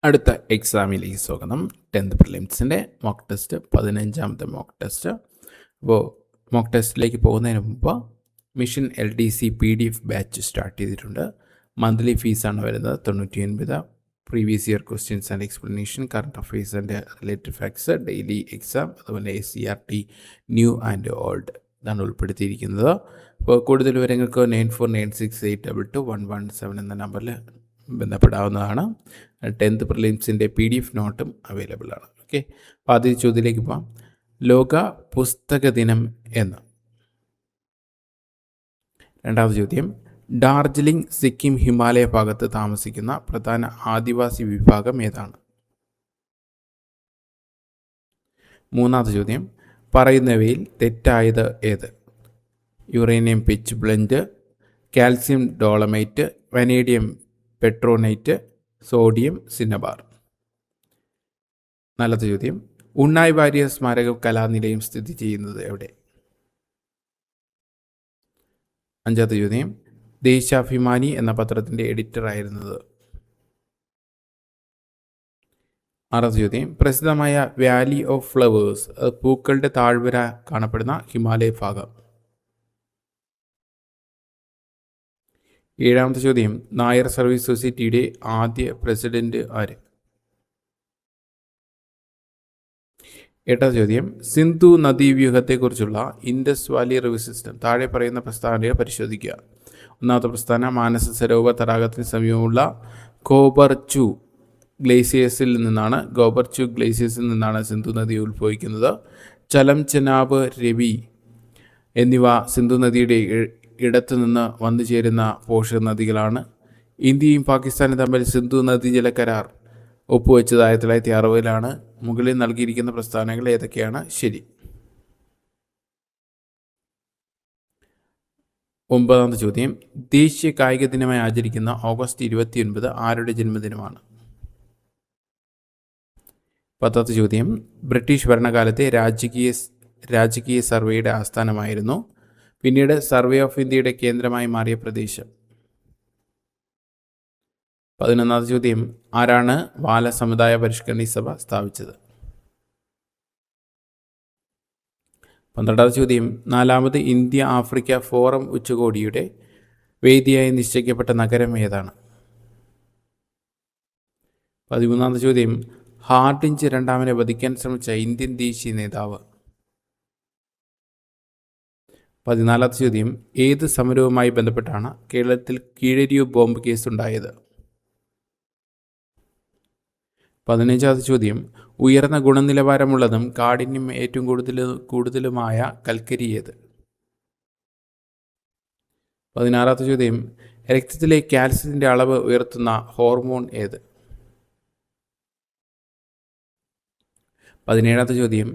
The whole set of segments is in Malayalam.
അടുത്ത എക്സാമിലേക്ക് സ്വാഗതം. 10th പ്രിലിംസിൻ്റെ മോക്ക് ടെസ്റ്റ് 15ാമത്തെ മോക്ക് ടെസ്റ്റ്. അപ്പോൾ മോക്ക് ടെസ്റ്റിലേക്ക് പോകുന്നതിന് മുമ്പ് mission LDC PDF batch start ചെയ്തിട്ടുണ്ട്. മന്ത്ലി ഫീസാണ് വരുന്നത് 99. Previous year questions and explanation, current affairs and related facts, daily exam, അതുപോലെ SCRT ന്യൂ ആൻഡ് ഓൾഡ് ഇതാണ് ഉൾപ്പെടുത്തിയിരിക്കുന്നത്. അപ്പോൾ കൂടുതൽ വിവരങ്ങൾക്ക് 9496822117 എന്ന നമ്പറിൽ ബന്ധപ്പെടാവുന്നതാണ്. 10th പ്രിലിംസിൻ്റെ PDF നോട്ടും അവൈലബിൾ ആണ്. ഓക്കെ, അപ്പോൾ ആദ്യ ചോദ്യത്തിലേക്ക് പോകാം. ലോക പുസ്തക ദിനം എന്ന്. രണ്ടാമത്തെ ചോദ്യം, ഡാർജിലിംഗ്, സിക്കിം, ഹിമാലയ ഭാഗത്ത് താമസിക്കുന്ന പ്രധാന ആദിവാസി വിഭാഗം ഏതാണ്? മൂന്നാമത്തെ ചോദ്യം, പറയുന്നവയിൽ തെറ്റായത് ഏത്? Uranium pitchblende, calcium dolomite, vanadium patronite, sodium cinnabar. നാലാമത്തെ ചോദ്യം, ഉണ്ണായി വാര്യർ സ്മാരക കലാനിലയം സ്ഥിതി ചെയ്യുന്നത് എവിടെ? അഞ്ചാമത്തെ ചോദ്യം, ദേശാഭിമാനി എന്ന പത്രത്തിൻ്റെ എഡിറ്റർ ആയിരുന്നത്? ആറാമത്തെ ചോദ്യം, പ്രസിദ്ധമായ വാലി ഓഫ് ഫ്ലവേഴ്സ്, പൂക്കളുടെ താഴ്വര കാണപ്പെടുന്ന ഹിമാലയ ഭാഗം? ഏഴാമത്തെ ചോദ്യം, നായർ സർവീസ് സൊസൈറ്റിയുടെ ആദ്യ പ്രസിഡന്റ് ആര്? എട്ടാമത്തെ ചോദ്യം, സിന്ധു നദീവ്യൂഹത്തെക്കുറിച്ചുള്ള ഇൻഡസ് വാലി റിവർ സിസ്റ്റം താഴെ പറയുന്ന പ്രസ്താവനയെ പരിശോധിക്കുക. ഒന്നാമത്തെ പ്രസ്താവന, മാനസ സരോവർ തടാകത്തിന് സമീപമുള്ള ഗോബർചു ഗ്ലേസിയേഴ്സിൽ നിന്നാണ് സിന്ധു നദി ഉത്ഭവിക്കുന്നത്. ചലം, ചെനാബ്, രവി എന്നിവ സിന്ധു നദിയുടെ ഇടത്തു നിന്ന് വന്നു ചേരുന്ന പോഷക നദികളാണ്. ഇന്ത്യയും പാകിസ്ഥാനും തമ്മിൽ സിന്ധു നദീജല കരാർ ഒപ്പുവെച്ചത് 1960-ലാണ്. മുകളിൽ നൽകിയിരിക്കുന്ന പ്രസ്താവനകൾ ഏതൊക്കെയാണ് ശരി? ഒമ്പതാമത്തെ ചോദ്യം, ദേശീയ കായിക ദിനമായി ആചരിക്കുന്ന ഓഗസ്റ്റ് 29 ആരുടെ ജന്മദിനമാണ്? പത്താമത്തെ ചോദ്യം, ബ്രിട്ടീഷ് ഭരണകാലത്തെ രാജകീയ സർവേയുടെ ആസ്ഥാനമായിരുന്നു. പിന്നീട് സർവേ ഓഫ് ഇന്ത്യയുടെ കേന്ദ്രമായി മാറിയ പ്രദേശം? 11ാമത്തെ ചോദ്യം, ആരാണ് വാല സമുദായ പരിഷ്കരണി സഭ സ്ഥാപിച്ചത്? 12ാമത്തെ ചോദ്യം, 4ാമത് ഇന്ത്യ ആഫ്രിക്ക ഫോറം ഉച്ചകോടിയുടെ വേദിയായി നിശ്ചയിക്കപ്പെട്ട നഗരം ഏതാണ്? 13ാമത്തെ ചോദ്യം, ഹാർഡിഞ്ച് രണ്ടാമനെ വധിക്കാൻ ശ്രമിച്ച ഇന്ത്യൻ ദേശീയ നേതാവ്? 14ാമത്തെ ചോദ്യം, ഏത് സമരവുമായി ബന്ധപ്പെട്ടാണ് കേരളത്തിൽ കീഴരിയൂർ ബോംബ് കേസുണ്ടായത്? 15ാമത്തെ ചോദ്യം, ഉയർന്ന ഗുണനിലവാരമുള്ളതും കാഠിന്യം ഏറ്റവും കൂടുതലുമായ കൽക്കരി ഏത്? 16ാമത്തെ ചോദ്യം, രക്തത്തിലെ കാൽസ്യത്തിൻ്റെ അളവ് ഉയർത്തുന്ന ഹോർമോൺ ഏത്? 17ാമത്തെ ചോദ്യം,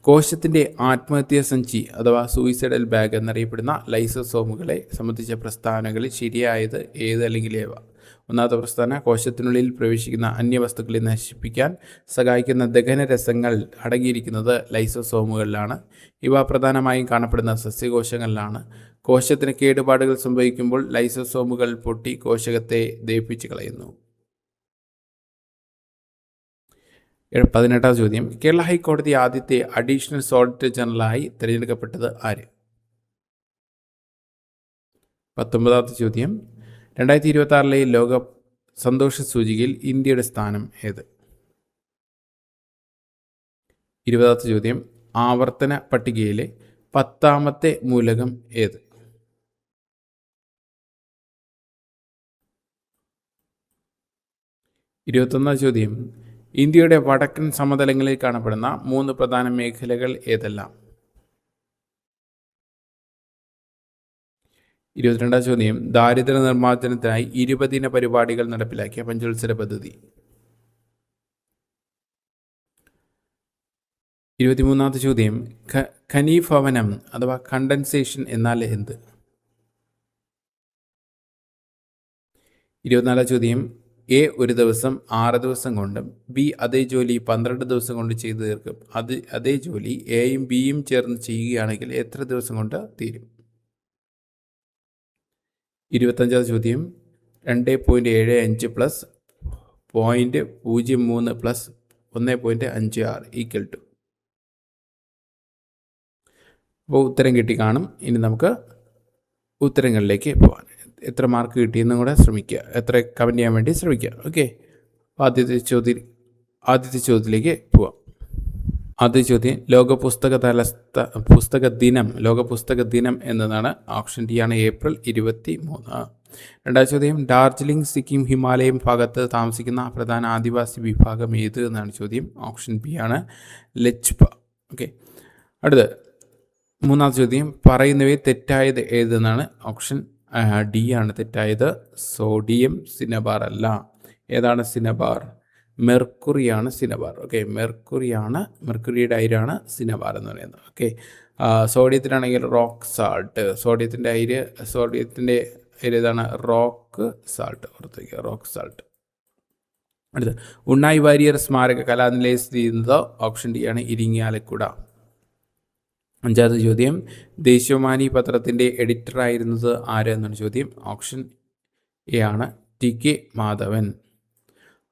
കോശത്തിൻ്റെ ആത്മഹത്യാ സഞ്ചി അഥവാ സൂയിസൈഡൽ ബാഗ് എന്നറിയപ്പെടുന്ന ലൈസോസോമുകളെ സംബന്ധിച്ച പ്രസ്താവനകളിൽ ശരിയായത് ഏത് അല്ലെങ്കിൽ ഏവ? ഒന്നാമത്തെ പ്രസ്താവന, കോശത്തിനുള്ളിൽ പ്രവേശിക്കുന്ന അന്യവസ്തുക്കളെ നശിപ്പിക്കാൻ സഹായിക്കുന്ന ദഹനരസങ്ങൾ അടങ്ങിയിരിക്കുന്നത് ലൈസോസോമുകളിലാണ്. ഇവ പ്രധാനമായും കാണപ്പെടുന്ന സസ്യകോശങ്ങളിലാണ്. കോശത്തിന് കേടുപാടുകൾ സംഭവിക്കുമ്പോൾ ലൈസോസോമുകൾ പൊട്ടി കോശകത്തെ ദഹിപ്പിച്ച് കളയുന്നു. 18ാമത്തെ ചോദ്യം, കേരള ഹൈക്കോടതി ആദ്യത്തെ അഡീഷണൽ സോളിസിറ്റർ ജനറലായി തിരഞ്ഞെടുക്കപ്പെട്ടത് ആര്? 19ാമത്തെ ചോദ്യം, 2026 ലോക സന്തോഷ സൂചികയിൽ ഇന്ത്യയുടെ സ്ഥാനം ഏത്? 20ാമത്തെ ചോദ്യം, ആവർത്തന പട്ടികയിലെ 10ാമത്തെ മൂലകം ഏത്? 21ാം ചോദ്യം, ഇന്ത്യയുടെ വടക്കൻ സമതലങ്ങളിൽ കാണപ്പെടുന്ന 3 പ്രധാന മേഖലകൾ ഏതെല്ലാം? 22ാം ചോദ്യം, ദാരിദ്ര്യ നിർമ്മാർജ്ജനത്തിനായി 20 ദിന പരിപാടികൾ നടപ്പിലാക്കിയ പഞ്ചവത്സര പദ്ധതി? 23ാമത്തെ ചോദ്യം, ഘനീഭവനം അഥവാ കണ്ടൻസേഷൻ എന്നാൽ എന്ത്? 24ാം ചോദ്യം, എ ഒരു ദിവസം 6 ദിവസം കൊണ്ടും ബി അതേ ജോലി 12 ദിവസം കൊണ്ട് ചെയ്തു തീർക്കും. അതേ ജോലി എയും ബിയും ചേർന്ന് ചെയ്യുകയാണെങ്കിൽ എത്ര ദിവസം കൊണ്ട് തീരും? 25ാം ചോദ്യം, 2.75 + 0.03 പ്ലസ് 1.56 ഈക്വൽ ടു. അപ്പോൾ ഉത്തരം കിട്ടി കാണും. ഇനി നമുക്ക് ഉത്തരങ്ങളിലേക്ക് പോകാൻ. എത്ര മാർക്ക് കിട്ടിയെന്നും കൂടെ ശ്രമിക്കുക, എത്ര കമൻറ്റ് ചെയ്യാൻ വേണ്ടി ശ്രമിക്കുക. ഓക്കെ, ആദ്യത്തെ ചോദ്യത്തിലേക്ക് പോവാം. ആദ്യ ചോദ്യം ലോക പുസ്തക ദിനം എന്നതാണ്. ഓപ്ഷൻ ഡി ആണ് ഏപ്രിൽ 23. രണ്ടാമത്തെ ചോദ്യം ഡാർജിലിംഗ്, സിക്കിം, ഹിമാലയം ഭാഗത്ത് താമസിക്കുന്ന പ്രധാന ആദിവാസി വിഭാഗം ഏത് എന്നാണ് ചോദ്യം. ഓപ്ഷൻ ബി ആണ് ലെച്പ. ഓക്കെ, അടുത്ത് മൂന്നാമത്തെ ചോദ്യം പറയുന്നവയെ തെറ്റായത് ഏതെന്നാണ്. ഓപ്ഷൻ ഡി ആണ് തെറ്റായത്. സോഡിയം സിനബാർ അല്ല. ഏതാണ് സിനബാർ? മെർക്കുറിയാണ് സിനബാർ. ഓക്കെ, മെർക്കുറിയുടെ അയിരാണ് സിനബാർ എന്ന് പറയുന്നത്. ഓക്കെ, സോഡിയത്തിനാണെങ്കിൽ റോക്ക് സാൾട്ട്. സോഡിയത്തിൻ്റെ അയിര് ഏതാണ്? Rock salt. ഓർത്തേക്ക്, റോക്ക് സാൾട്ട്. അടുത്ത് ഉണ്ണായി വാര്യർ സ്മാരക കലാനിലയം സ്ഥിതി ചെയ്യുന്നത്. ഓപ്ഷൻ ഡി ആണ് ഇരിങ്ങാലക്കുട. അഞ്ചാമത്തെ ചോദ്യം ദേശീയവാണി പത്രത്തിൻ്റെ എഡിറ്ററായിരുന്നത് ആര് എന്നാണ് ചോദ്യം. ഓപ്ഷൻ എ ആണ് ടി.കെ. മാധവൻ.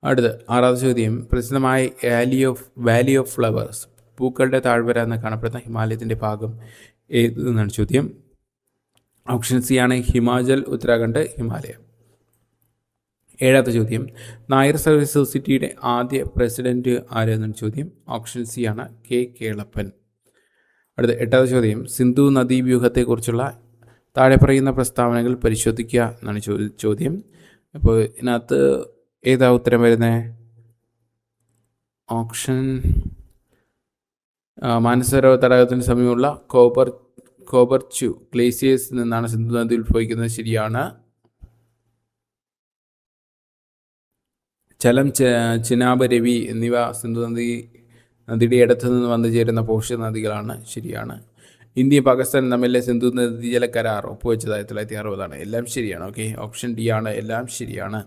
അടുത്ത് ആറാമത്തെ ചോദ്യം പ്രസിദ്ധമായ വാലി ഓഫ് ഫ്ലവേഴ്സ്, പൂക്കളുടെ താഴ്വര എന്ന് കാണപ്പെടുന്ന ഹിമാലയത്തിൻ്റെ ഭാഗം ഏത് എന്നാണ് ചോദ്യം. ഓപ്ഷൻ സി ആണ് ഹിമാചൽ, ഉത്തരാഖണ്ഡ്, ഹിമാലയം. ഏഴാമത്തെ ചോദ്യം നായർ സർവീസ് സൊസൈറ്റിയുടെ ആദ്യ പ്രസിഡന്റ് ആര് എന്നാണ് ചോദ്യം. ഓപ്ഷൻ സി ആണ് കെ. കേളപ്പൻ. അടുത്ത എട്ടാമത്തെ ചോദ്യം സിന്ധു നദീവ്യൂഹത്തെക്കുറിച്ചുള്ള താഴെ പറയുന്ന പ്രസ്താവനകൾ പരിശോധിക്കുക എന്നാണ് ചോദ്യം. അപ്പോൾ ഇതിനകത്ത് ഏതാ ഉത്തരം വരുന്നത്? ഓപ്ഷൻ മാനസരോവർ തടാകത്തിന് സമീപമുള്ള കോബർച്ചു ഗ്ലേസിയേഴ്സിൽ നിന്നാണ് സിന്ധു നദി ഉത്ഭവിക്കുന്നത്. ശരിയാണ്. ചലം, ചിനാബ്, രവി എന്നിവ സിന്ധു നദിയുടെ ഇടത്തു നിന്ന് വന്നു ചേരുന്ന പോഷക നദികളാണ്. ശരിയാണ്. ഇന്ത്യയും പാകിസ്ഥാനും തമ്മിലെ സിന്ധു നദീജല കരാർ ഒപ്പുവെച്ചത് 1960. എല്ലാം ശരിയാണ്. ഓക്കെ, ഓപ്ഷൻ ഡി ആണ് എല്ലാം ശരിയാണ്.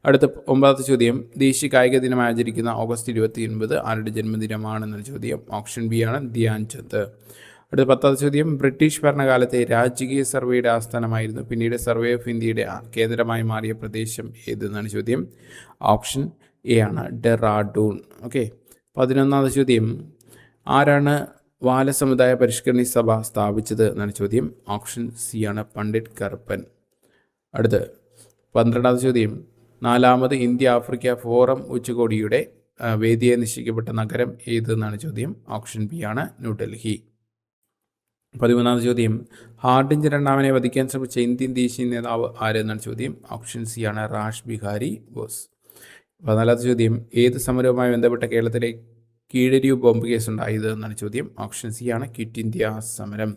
അടുത്ത ഒമ്പതാമത്തെ ചോദ്യം ദേശീയ കായിക ദിനമായി ആചരിക്കുന്ന ഓഗസ്റ്റ് 29 ആരുടെ ജന്മദിനമാണെന്നൊരു ചോദ്യം. ഓപ്ഷൻ ബി ആണ് ധ്യാൻ ചന്ദ്. അടുത്ത പത്താമത്തെ ചോദ്യം ബ്രിട്ടീഷ് ഭരണകാലത്തെ രാജകീയ സർവേയുടെ ആസ്ഥാനമായിരുന്നു, പിന്നീട് സർവേ ഓഫ് ഇന്ത്യയുടെ കേന്ദ്രമായി മാറിയ പ്രദേശം ഏതെന്നാണ് ചോദ്യം. ഓപ്ഷൻ എ ആണ് ഡെറാഡൂൺ. ഓക്കെ, 11ാമത്തെ ചോദ്യം ആരാണ് വാലസമുദായ പരിഷ്കരണി സഭ സ്ഥാപിച്ചത് എന്നാണ് ചോദ്യം. ഓപ്ഷൻ സി ആണ് പണ്ഡിറ്റ് കറുപ്പൻ. അടുത്ത് 12ാമത്തെ ചോദ്യം 4ാമത് ഇന്ത്യ ആഫ്രിക്ക ഫോറം ഉച്ചകോടിയുടെ വേദിയെ നിശ്ചയിക്കപ്പെട്ട നഗരം ഏതെന്നാണ് ചോദ്യം. ഓപ്ഷൻ ബി ആണ് ന്യൂഡൽഹി. 13ാമത്തെ ചോദ്യം ഹാർഡിഞ്ച് രണ്ടാമനെ വധിക്കാൻ ശ്രമിച്ച ഇന്ത്യൻ ദേശീയ നേതാവ് ആരെന്നാണ് ചോദ്യം. ഓപ്ഷൻ സി ആണ് റാഷ് ബിഹാരി ബോസ്. 14ാമത്തെ ചോദ്യം ഏത് സമരവുമായി ബന്ധപ്പെട്ട കേരളത്തിലെ കീഴരിയൂർ ബോംബ് കേസ് ഉണ്ടായത് എന്നാണ് ചോദ്യം. ഓപ്ഷൻ സി ആണ് ക്വിറ്റ് ഇന്ത്യ സമരം.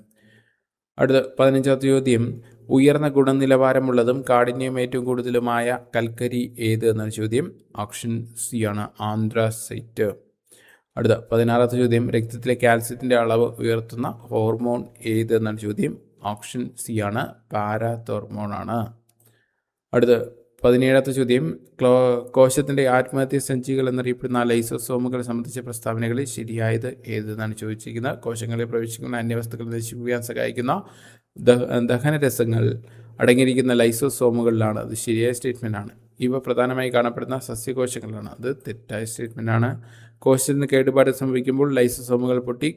അടുത്ത 15ാമത്തെ ചോദ്യം ഉയർന്ന ഗുണനിലവാരമുള്ളതും കാഠിന്യം ഏറ്റവും കൂടുതലുമായ കൽക്കരി ഏത് എന്നാണ് ചോദ്യം. ഓപ്ഷൻ സി ആണ് ആന്ത്രസൈറ്റ്. അടുത്ത 16ാമത്തെ ചോദ്യം രക്തത്തിലെ കാൽസ്യത്തിൻ്റെ അളവ് ഉയർത്തുന്ന ഹോർമോൺ ഏത് എന്നാണ് ചോദ്യം. ഓപ്ഷൻ സി ആണ് പാരാതോർമോൺ ആണ്. അടുത്ത 17ാമത്തെ ചോദ്യം കോശത്തിൻ്റെ ആത്മഹത്യ സഞ്ചികൾ എന്നറിയപ്പെടുന്ന ലൈസോസോമുകളെ സംബന്ധിച്ച പ്രസ്താവനകളിൽ ശരിയായത് ഏതെന്നാണ് ചോദിച്ചിരിക്കുന്നത്. കോശങ്ങളെ പ്രവേശിക്കുന്ന അന്യവസ്തുക്കൾ നശിപ്പിക്കാൻ സഹായിക്കുന്ന ദഹനരസങ്ങൾ അടങ്ങിയിരിക്കുന്ന ലൈസോസോമുകളിലാണ്. അത് ശരിയായ സ്റ്റേറ്റ്മെൻറ്റാണ്. ഇവ പ്രധാനമായി കാണപ്പെടുന്ന സസ്യകോശങ്ങളാണ്. അത് തെറ്റായ സ്റ്റേറ്റ്മെൻറ്റാണ്. കോശത്തിന് കേടുപാട് സംഭവിക്കുമ്പോൾ ലൈസോസോമുകൾ പൊട്ടി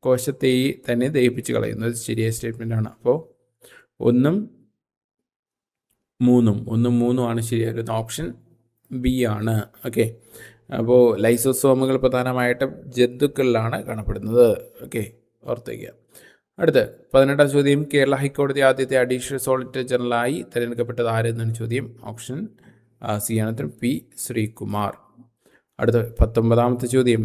കോശത്തെ തന്നെ ദഹിപ്പിച്ച് കളയുന്നത് ശരിയായ സ്റ്റേറ്റ്മെൻറ്റാണ്. അപ്പോൾ 1ഉം 3ഉം ആണ് ശരിയായിരുന്നത്. ഓപ്ഷൻ ബി ആണ്. ഓക്കെ, അപ്പോൾ ലൈസോസോമുകൾ പ്രധാനമായിട്ടും ജന്തുക്കളിലാണ് കാണപ്പെടുന്നത്. ഓക്കെ, ഓർത്തേക്കുക. അടുത്ത് 18ാം ചോദ്യം കേരള ഹൈക്കോടതി ആദ്യത്തെ അഡീഷണൽ സോളിസിറ്റർ ജനറലായി തിരഞ്ഞെടുക്കപ്പെട്ടത് ആരെന്നാണ് ചോദ്യം. ഓപ്ഷൻ സി ആണ് പി ശ്രീകുമാർ. അടുത്ത 19ാമത്തെ ചോദ്യം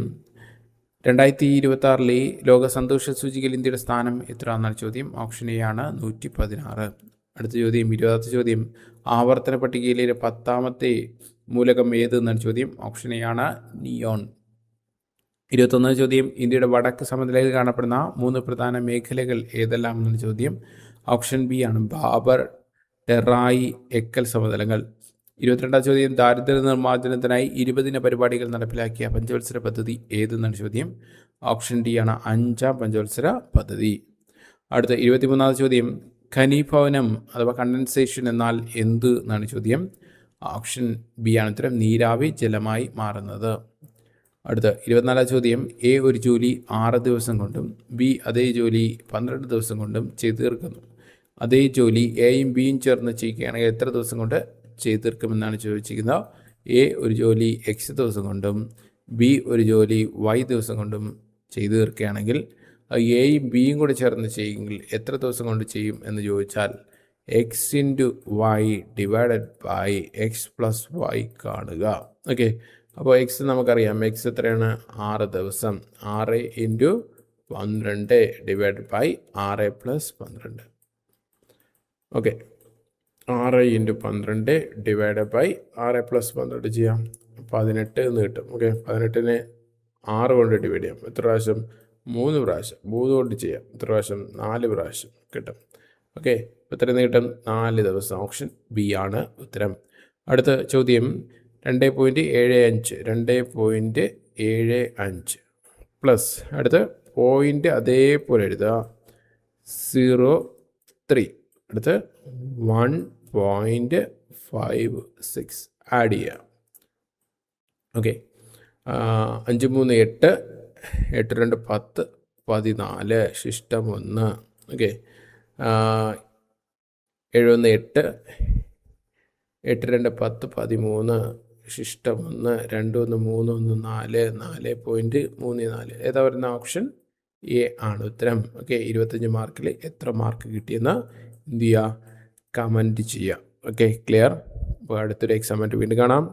2026 ലോക സന്തോഷ സൂചികയിൽ ഇന്ത്യയുടെ സ്ഥാനം എത്ര എന്നാണ് ചോദ്യം. ഓപ്ഷൻ എ ആണ് 116. അടുത്ത ചോദ്യം 20ാമത്തെ ചോദ്യം ആവർത്തന പട്ടികയിലെ 10ാമത്തെ മൂലകം ഏത് എന്നാണ് ചോദ്യം. ഓപ്ഷൻ എ ആണ് നിയോൺ. 21ാം ചോദ്യം ഇന്ത്യയുടെ വടക്ക് സമതലയിൽ കാണപ്പെടുന്ന 3 പ്രധാന മേഖലകൾ ഏതെല്ലാം എന്നാണ് ചോദ്യം. ഓപ്ഷൻ ബി ആണ് ബാബർ, ടെറായി, എക്കൽ സമതലങ്ങൾ. 22ാം ചോദ്യം ദാരിദ്ര്യ നിർമ്മാർജ്ജനത്തിനായി 20 പരിപാടികൾ നടപ്പിലാക്കിയ പഞ്ചവത്സര പദ്ധതി ഏതെന്നാണ് ചോദ്യം. ഓപ്ഷൻ ഡി ആണ് 5ാം പഞ്ചവത്സര പദ്ധതി. അടുത്ത 23ാമത്തെ ചോദ്യം ഘനീഭവനം അഥവാ കണ്ടൻസേഷൻ എന്നാൽ എന്ത് എന്നാണ് ചോദ്യം. ഓപ്ഷൻ ബി ആണ് ഉത്തരം. നീരാവി ജലമായി മാറുന്നത്. അടുത്ത 24 ചോദ്യം. എ ഒരു ജോലി 6 ദിവസം കൊണ്ടും ബി അതേ ജോലി 12 ദിവസം കൊണ്ടും ചെയ്തു തീർക്കുന്നു. അതേ ജോലി എയും ബിയും ചേർന്ന് ചെയ്യുകയാണെങ്കിൽ എത്ര ദിവസം കൊണ്ട് ചെയ്തു തീർക്കുമെന്നാണ് ചോദിച്ചിരിക്കുന്നത്. എ ഒരു ജോലി എക്സ് ദിവസം കൊണ്ടും ബി ഒരു ജോലി വൈ ദിവസം കൊണ്ടും ചെയ്തു തീർക്കുകയാണെങ്കിൽ എയും ബിയും കൂടെ ചേർന്ന് ചെയ്യുമെങ്കിൽ എത്ര ദിവസം കൊണ്ട് ചെയ്യും എന്ന് ചോദിച്ചാൽ x into y divided by x plus y കാണുക. ഓക്കെ, അപ്പോൾ എക്സ് നമുക്കറിയാം. എക്സ് എത്രയാണ്? 6 ദിവസം. 6 into 12 divide by 6 plus 12. Okay, 6 into 12 divide by 6 plus 12 ചെയ്യാം. 18 എന്ന് കിട്ടും. ഓക്കെ, 18നെ 6 കൊണ്ട് ഡിവൈഡ് ചെയ്യാം. എത്ര പ്രാവശ്യം? 3 പ്രാവശ്യം. 3 കൊണ്ട് ചെയ്യാം. എത്ര പ്രാവശ്യം? 4 പ്രാവശ്യം കിട്ടും. ഓക്കെ, എത്ര കിട്ടും? 4 ദിവസം. ഓപ്ഷൻ ബി ആണ് ഉത്തരം. അടുത്ത ചോദ്യം 2.75 2.75 പ്ലസ് അടുത്ത് പോയിൻ്റ് അതേപോലെ എഴുതുക 0.3 അടുത്ത് 1.56 ആഡ് ചെയ്യുക. ഓക്കെ, 5 3 8 8 2 10 14 ശിഷ്ടം 1. ഓക്കെ, 7 1 8 8 2 10 13 ശിഷ്ടം 1 2 1 3 1 4 4.34. ഏതാ വരുന്ന? ഓപ്ഷൻ എ ആണ് ഉത്തരം. ഓക്കെ, 25 മാർക്കിൽ എത്ര മാർക്ക് കിട്ടിയെന്ന് എന്ത് ചെയ്യുക? കമൻറ്റ് ചെയ്യുക. Okay, clear. അപ്പോൾ അടുത്തൊരു എക്സാമായിട്ട് വീണ്ടും കാണാം.